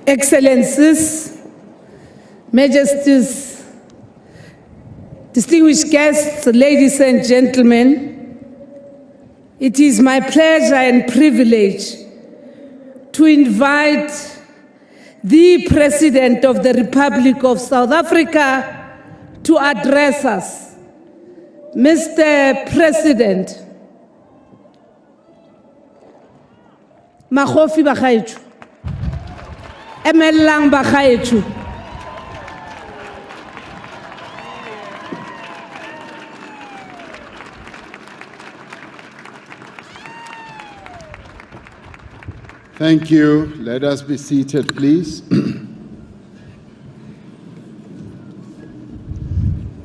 Excellencies, Majesties, distinguished guests, ladies and gentlemen, it is my pleasure and privilege to invite the President of the Republic of South Africa to address us. Mr. President, Makhofi Bakhayetu, Emelang Bakhayetu, Thank you. Let us be seated, please.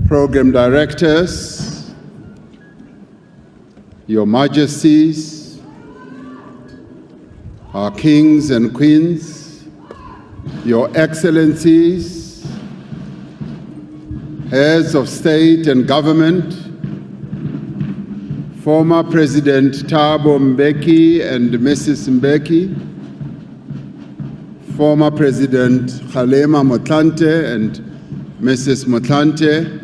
Program directors, Your Majesties, our kings and queens, Your Excellencies, heads of state and government, former President Thabo Mbeki and Mrs. Mbeki, former President Kgalema Motlanthe and Mrs. Motlanthe,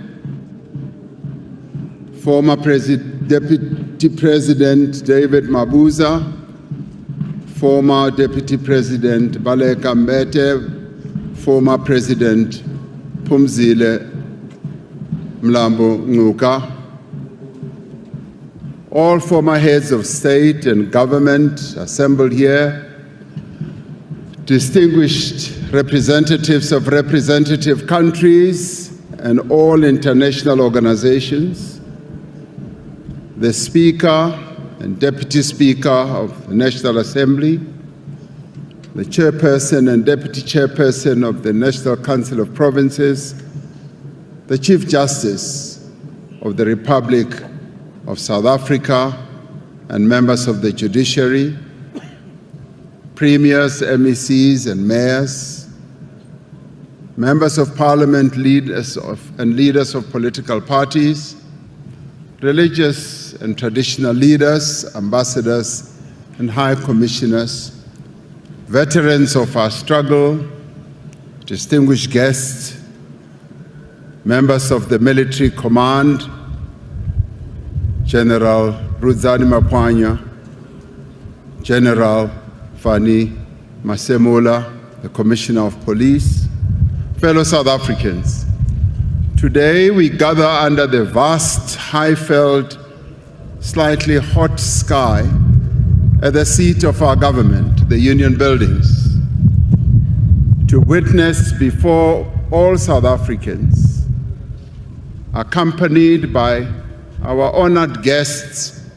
former Deputy President David Mabuza, former Deputy President Baleka Mbete, former President Phumzile Mlambo Ngcuka, all former heads of state and government assembled here, distinguished representatives of representative countries and all international organizations, the Speaker and Deputy Speaker of the National Assembly, the Chairperson and Deputy Chairperson of the National Council of Provinces, the Chief Justice of the Republic of South Africa, and members of the judiciary, premiers, MECs, and mayors, members of parliament, leaders of political parties, religious and traditional leaders, ambassadors, and high commissioners, veterans of our struggle, distinguished guests, members of the military command, General Rudzani Mapwanya, General Fani Masemola, the Commissioner of Police, fellow South Africans. Today we gather under the vast, high-felled, slightly hot sky at the seat of our government, the Union Buildings, to witness before all South Africans, accompanied by our honored guests,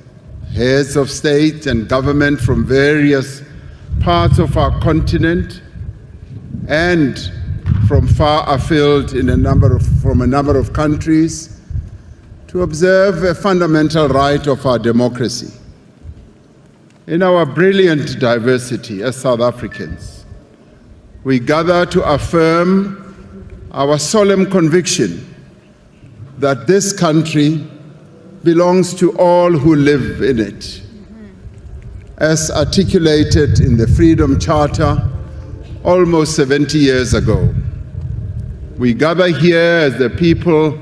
heads of state and government from various parts of our continent and from far afield from a number of countries, to observe a fundamental right of our democracy. In our brilliant diversity as South Africans, we gather to affirm our solemn conviction that this country belongs to all who live in it, as articulated in the Freedom Charter almost 70 years ago. We gather here as the people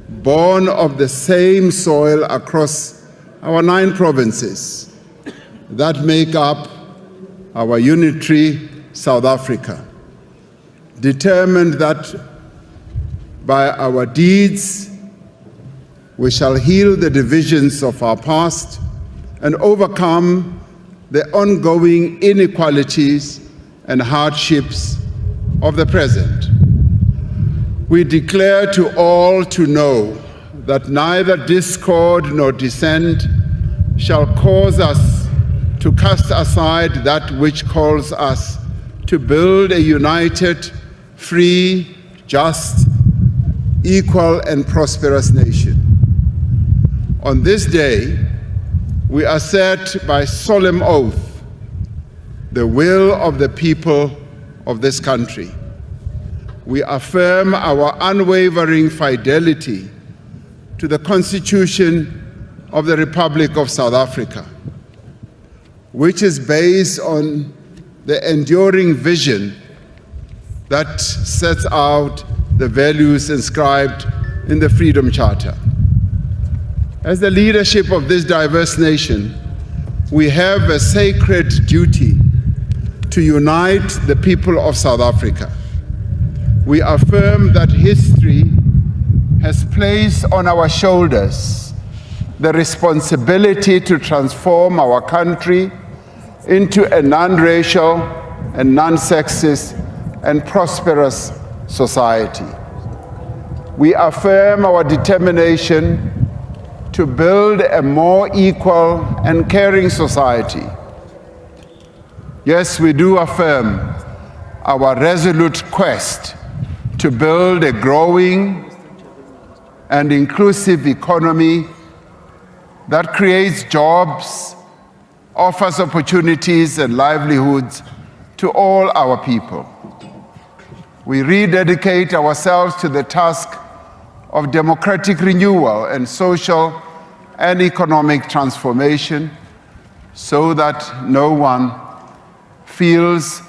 born of the same soil across our 9 provinces that make up our unitary South Africa, determined that by our deeds we shall heal the divisions of our past and overcome the ongoing inequalities and hardships of the present. We declare to all to know that neither discord nor dissent shall cause us to cast aside that which calls us to build a united, free, just, equal, and prosperous nation. On this day, we assert by solemn oath the will of the people of this country. We affirm our unwavering fidelity to the Constitution of the Republic of South Africa, which is based on the enduring vision that sets out the values inscribed in the Freedom Charter. As the leadership of this diverse nation, we have a sacred duty to unite the people of South Africa. We affirm that history has placed on our shoulders the responsibility to transform our country into a non-racial and non-sexist and prosperous society. We affirm our determination to build a more equal and caring society. Yes, we do affirm our resolute quest to build a growing and inclusive economy that creates jobs, offers opportunities and livelihoods to all our people. We rededicate ourselves to the task of democratic renewal and social and economic transformation so that no one feels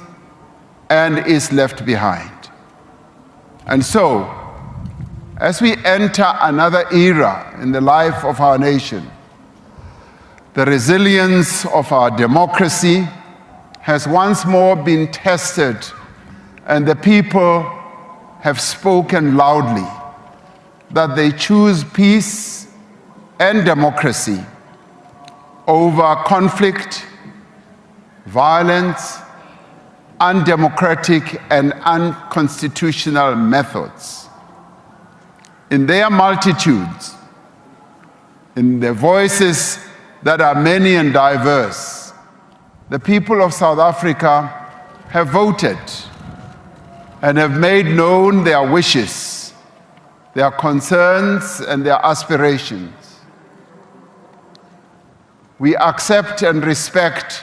and is left behind. And so, as we enter another era in the life of our nation, the resilience of our democracy has once more been tested, and the people have spoken loudly that they choose peace and democracy over conflict, violence, undemocratic and unconstitutional methods. In their multitudes, in their voices that are many and diverse, the people of South Africa have voted and have made known their wishes, their concerns, and their aspirations. We accept and respect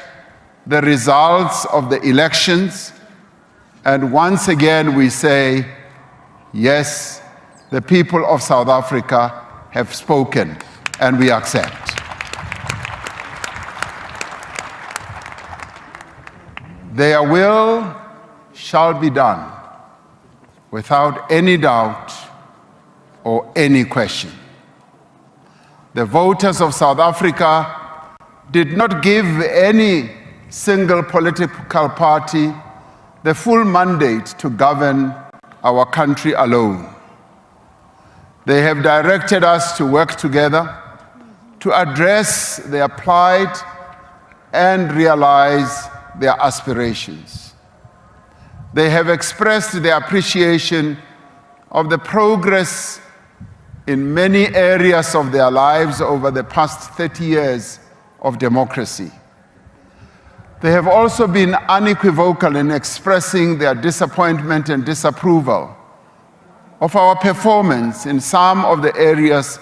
the results of the elections, and once again we say, yes, the people of South Africa have spoken, and we accept. Their will shall be done without any doubt or any question. The voters of South Africa did not give any single political party the full mandate to govern our country alone. They have directed us to work together to address their plight and realize their aspirations. They have expressed their appreciation of the progress in many areas of their lives over the past 30 years of democracy. They have also been unequivocal in expressing their disappointment and disapproval of our performance in some of the areas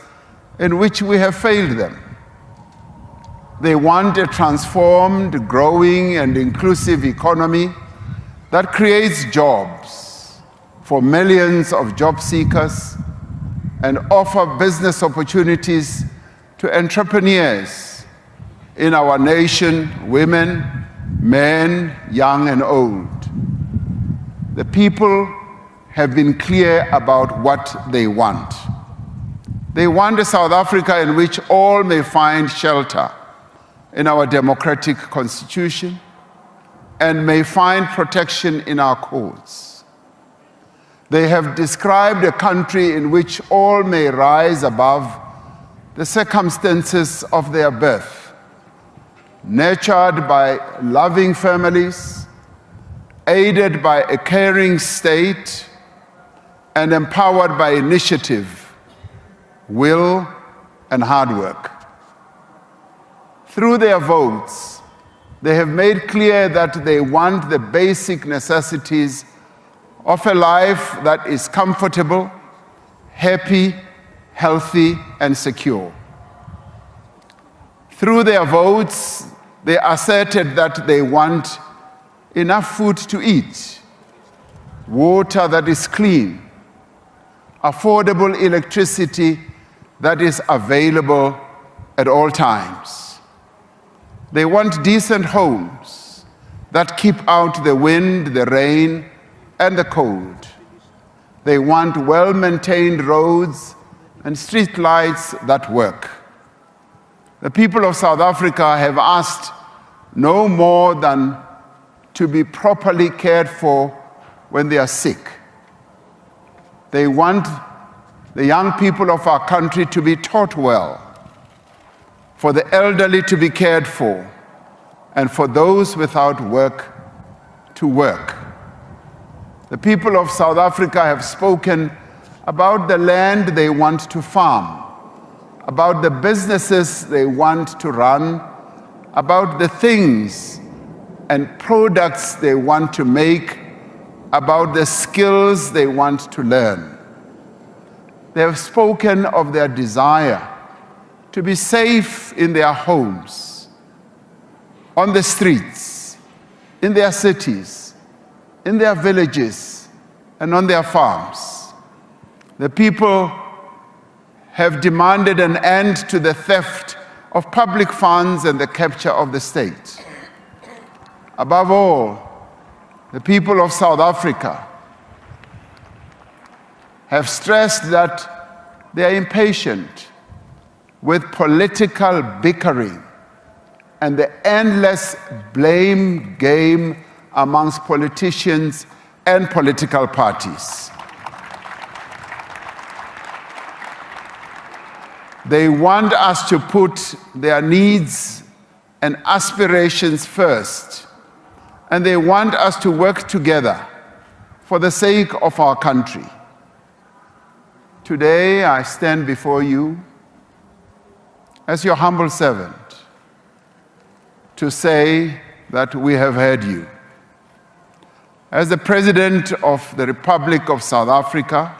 in which we have failed them. They want a transformed, growing, and inclusive economy that creates jobs for millions of job seekers and offer business opportunities to entrepreneurs in our nation, women, men, young and old. The people have been clear about what they want. They want a South Africa in which all may find shelter in our democratic constitution and may find protection in our courts. They have described a country in which all may rise above the circumstances of their birth, nurtured by loving families, aided by a caring state, and empowered by initiative, will, and hard work. Through their votes, they have made clear that they want the basic necessities of a life that is comfortable, happy, healthy, and secure. Through their votes, they asserted that they want enough food to eat, water that is clean, affordable electricity that is available at all times. They want decent homes that keep out the wind, the rain, and the cold. They want well-maintained roads and street lights that work. The people of South Africa have asked no more than to be properly cared for when they are sick. They want the young people of our country to be taught well, for the elderly to be cared for, and for those without work to work. The people of South Africa have spoken about the land they want to farm, about the businesses they want to run, about the things and products they want to make, about the skills they want to learn. They have spoken of their desire to be safe in their homes, on the streets, in their cities, in their villages, and on their farms. The people have demanded an end to the theft of public funds and the capture of the state. Above all, the people of South Africa have stressed that they are impatient with political bickering and the endless blame game amongst politicians and political parties. They want us to put their needs and aspirations first, and they want us to work together for the sake of our country. Today, I stand before you as your humble servant to say that we have heard you. As the President of the Republic of South Africa,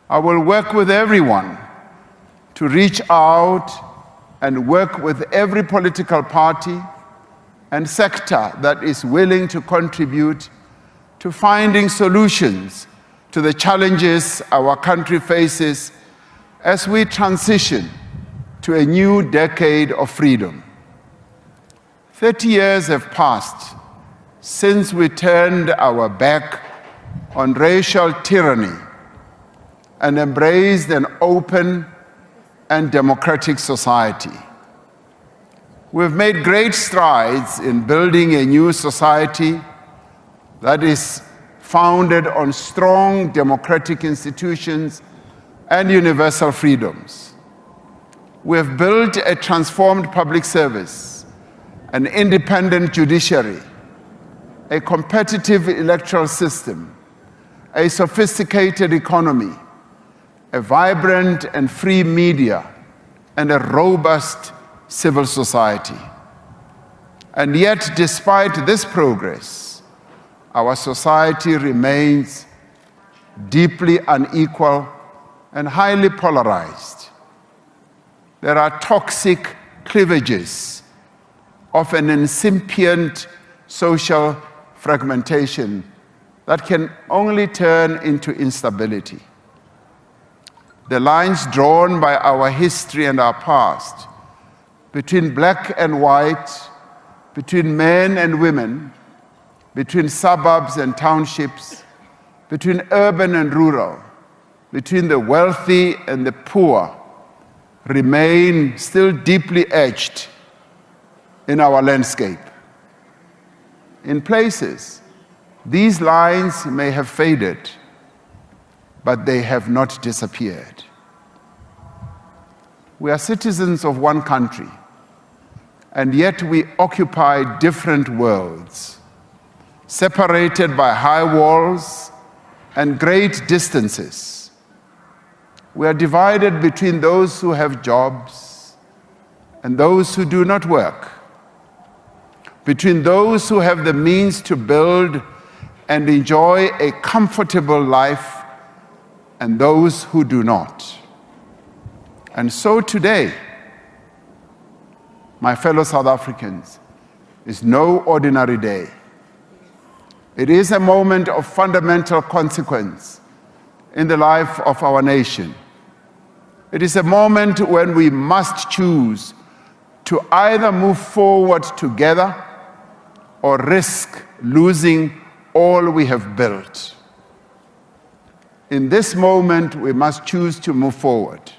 I will work with everyone to reach out and work with every political party and sector that is willing to contribute to finding solutions to the challenges our country faces as we transition to a new decade of freedom. 30 years have passed since we turned our back on racial tyranny and embraced an open and democratic society. We've made great strides in building a new society that is founded on strong democratic institutions and universal freedoms. We have built a transformed public service, an independent judiciary, a competitive electoral system, a sophisticated economy, a vibrant and free media, and a robust civil society. And yet, despite this progress, our society remains deeply unequal and highly polarized. There are toxic cleavages of an incipient social fragmentation that can only turn into instability. The lines drawn by our history and our past, between black and white, between men and women, between suburbs and townships, between urban and rural, between the wealthy and the poor, remain still deeply etched in our landscape. In places, these lines may have faded, but they have not disappeared. We are citizens of one country, and yet we occupy different worlds, separated by high walls and great distances. We are divided between those who have jobs and those who do not work, between those who have the means to build and enjoy a comfortable life and those who do not. And so today, my fellow South Africans, is no ordinary day. It is a moment of fundamental consequence in the life of our nation. It is a moment when we must choose to either move forward together or risk losing all we have built. In this moment, we must choose to move forward,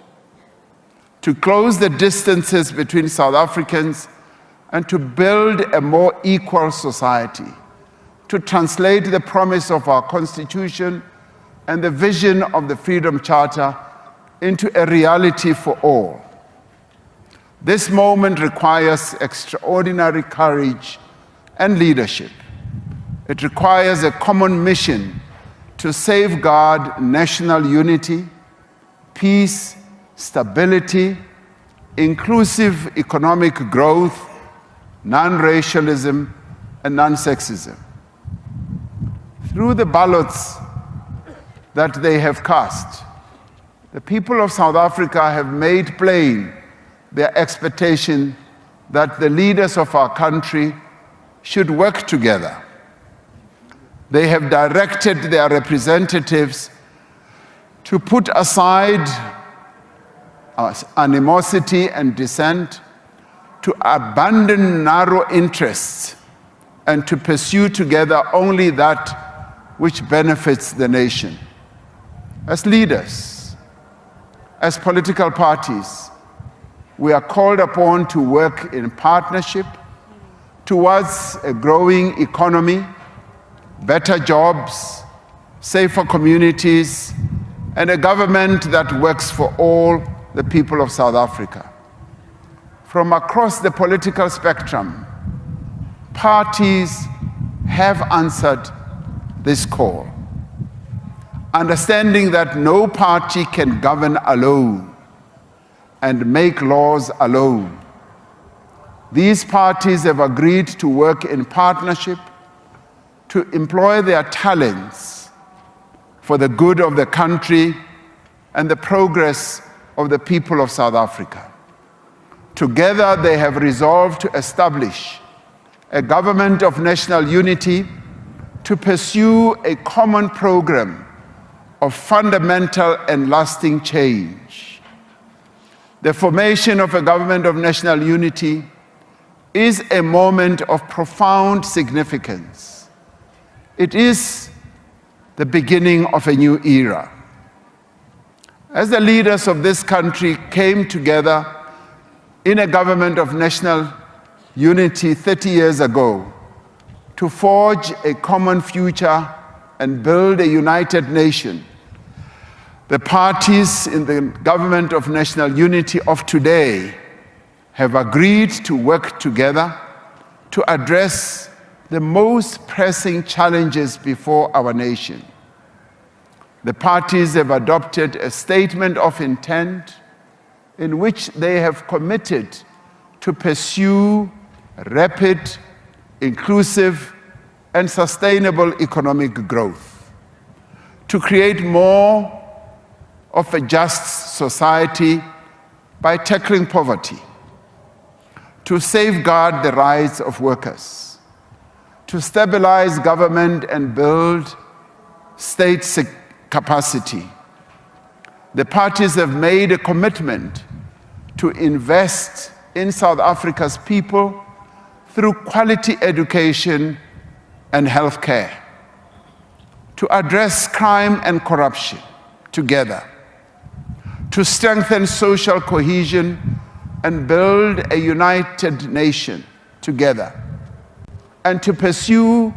to close the distances between South Africans and to build a more equal society, to translate the promise of our Constitution and the vision of the Freedom Charter into a reality for all. This moment requires extraordinary courage and leadership. It requires a common mission to safeguard national unity, peace, stability, inclusive economic growth, non-racialism, and non-sexism. Through the ballots that they have cast, the people of South Africa have made plain their expectation that the leaders of our country should work together. They have directed their representatives to put aside animosity and dissent, to abandon narrow interests, and to pursue together only that which benefits the nation. As leaders, as political parties, we are called upon to work in partnership towards a growing economy, better jobs, safer communities, and a government that works for all the people of South Africa. From across the political spectrum, parties have answered this call, understanding that no party can govern alone and make laws alone. These parties have agreed to work in partnership to employ their talents for the good of the country and the progress of the people of South Africa. Together, they have resolved to establish a government of national unity to pursue a common program of fundamental and lasting change. The formation of a government of national unity is a moment of profound significance. It is the beginning of a new era. As the leaders of this country came together in a government of national unity 30 years ago to forge a common future and build a united nation, the parties in the government of national unity of today have agreed to work together to address the most pressing challenges before our nation. The parties have adopted a statement of intent in which they have committed to pursue rapid, inclusive, and sustainable economic growth, to create more of a just society by tackling poverty, to safeguard the rights of workers, to stabilize government and build state capacity. The parties have made a commitment to invest in South Africa's people through quality education and health care, to address crime and corruption together, to strengthen social cohesion and build a united nation together, and to pursue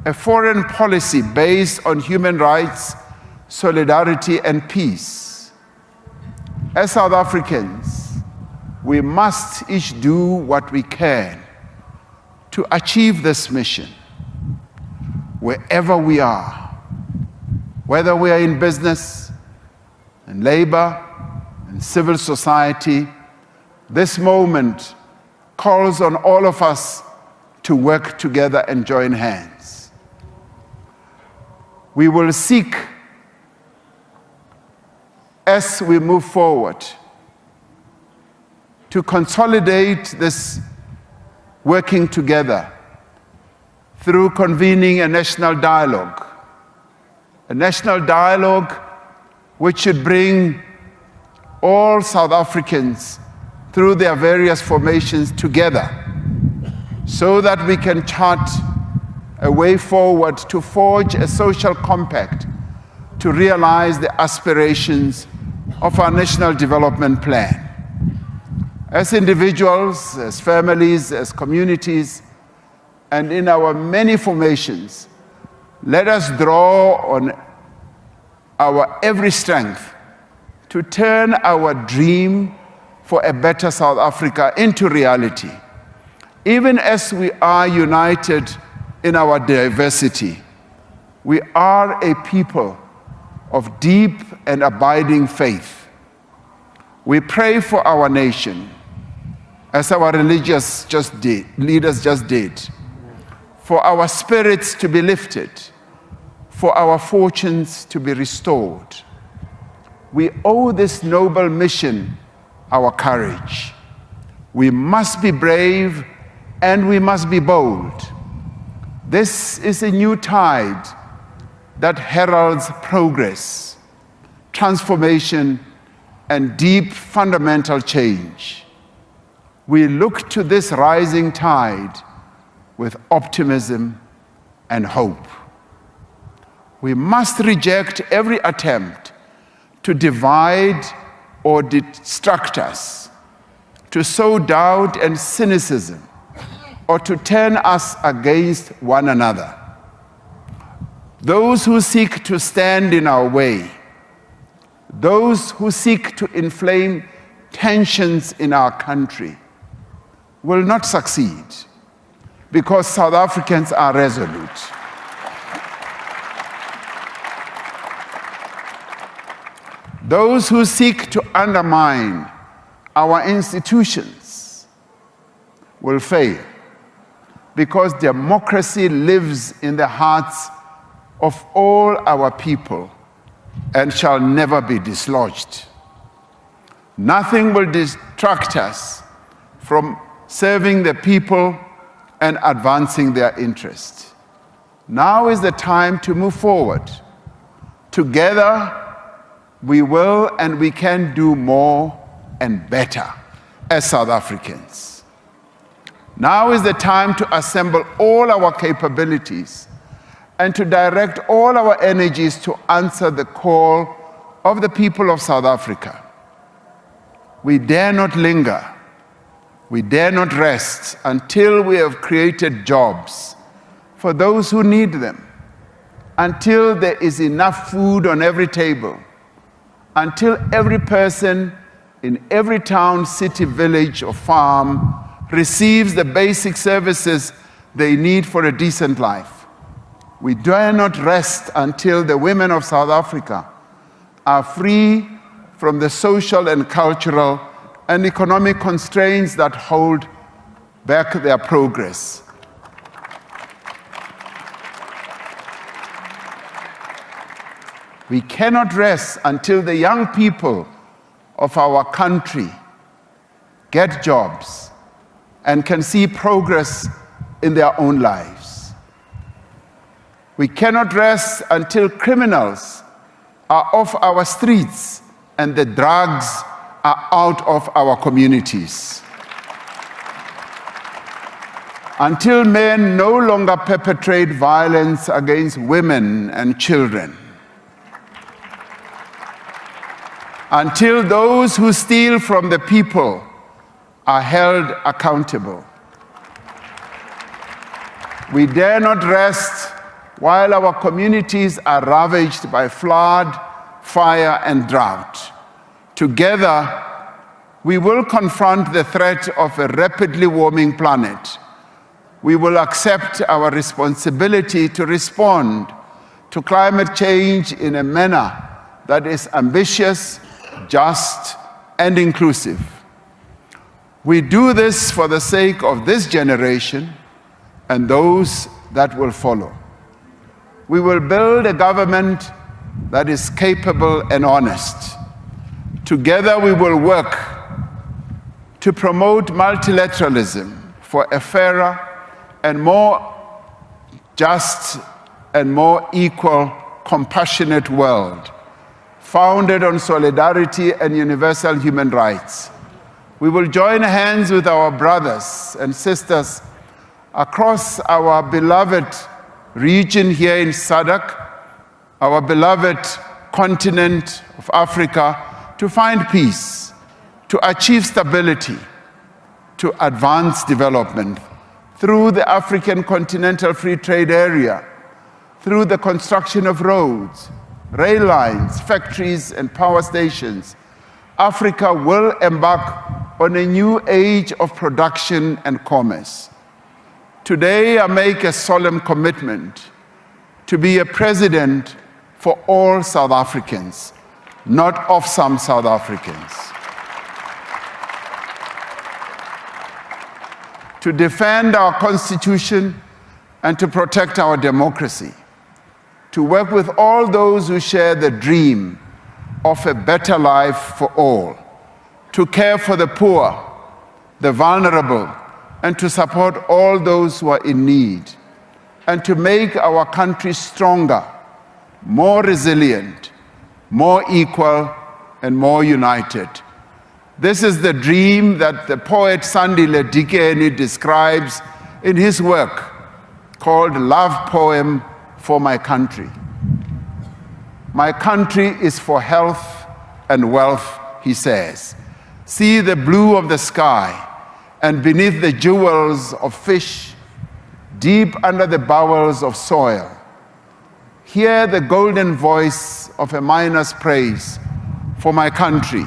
a foreign policy based on human rights, solidarity, and peace. As South Africans, we must each do what we can to achieve this mission, wherever we are, whether we are in business, in labor, in civil society. This moment calls on all of us to work together and join hands. We will seek, as we move forward, to consolidate this working together through convening a national dialogue which should bring all South Africans through their various formations together so that we can chart a way forward to forge a social compact to realize the aspirations of our National Development Plan. As individuals, as families, as communities, and in our many formations, let us draw on our every strength to turn our dream for a better South Africa into reality. Even as we are united in our diversity, we are a people of deep and abiding faith. We pray for our nation, as our religious leaders just did, for our spirits to be lifted, for our fortunes to be restored. We owe this noble mission our courage. We must be brave and we must be bold. This is a new tide that heralds progress, transformation, and deep fundamental change. We look to this rising tide with optimism and hope. We must reject every attempt to divide or distract us, to sow doubt and cynicism, or to turn us against one another. Those who seek to stand in our way, those who seek to inflame tensions in our country, will not succeed, because South Africans are resolute. Those who seek to undermine our institutions will fail, because democracy lives in the hearts of all our people and shall never be dislodged. Nothing will distract us from serving the people and advancing their interests. Now is the time to move forward. Together, we will and we can do more and better as South Africans. Now is the time to assemble all our capabilities and to direct all our energies to answer the call of the people of South Africa. We dare not linger. We dare not rest until we have created jobs for those who need them, until there is enough food on every table, until every person in every town, city, village, or farm receives the basic services they need for a decent life. We dare not rest until the women of South Africa are free from the social and cultural and economic constraints that hold back their progress. We cannot rest until the young people of our country get jobs and can see progress in their own lives. We cannot rest until criminals are off our streets and the drugs are out of our communities. Until men no longer perpetrate violence against women and children. Until those who steal from the people are held accountable. We dare not rest while our communities are ravaged by flood, fire, and drought. Together, we will confront the threat of a rapidly warming planet. We will accept our responsibility to respond to climate change in a manner that is ambitious, just, and inclusive. We do this for the sake of this generation and those that will follow. We will build a government that is capable and honest. Together we will work to promote multilateralism for a fairer and more just and more equal, compassionate world, founded on solidarity and universal human rights. We will join hands with our brothers and sisters across our beloved region here in SADC, our beloved continent of Africa, to find peace, to achieve stability, to advance development through the African Continental Free Trade Area, through the construction of roads, rail lines, factories, and power stations. Africa will embark on a new age of production and commerce. Today, I make a solemn commitment to be a president for all South Africans, not of some South Africans. To defend our Constitution and to protect our democracy. To work with all those who share the dream of a better life for all. To care for the poor, the vulnerable, and to support all those who are in need. And to make our country stronger, more resilient, more equal, and more united. This is the dream that the poet Sandile Dikeni describes in his work called Love Poem for My Country. My country is for health and wealth, he says. See the blue of the sky, and beneath the jewels of fish, deep under the bowels of soil. Hear the golden voice of a miner's praise for my country.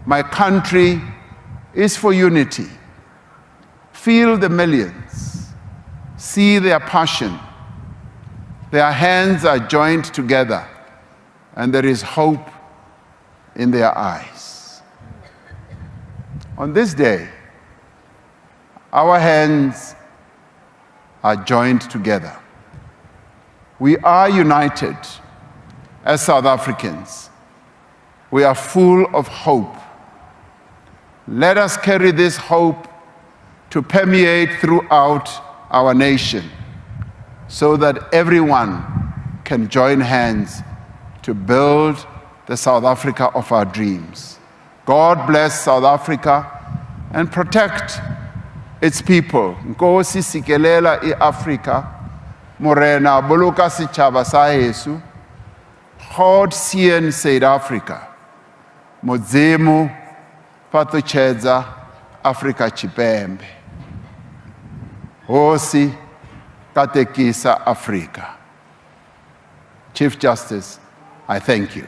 My country is for unity. Feel the millions. See their passion. Their hands are joined together, and there is hope in their eyes. On this day, our hands are joined together. We are united as South Africans. We are full of hope. Let us carry this hope to permeate throughout our nation so that everyone can join hands to build the South Africa of our dreams. God bless South Africa and protect its people. Nkosi sikelela i-Afrika. Morena buluka sichaba sa Yesu. God sien South Africa. Modzemu patuchedza Afrika Chipembe. Hosi katekisa Afrika. Chief Justice, I thank you.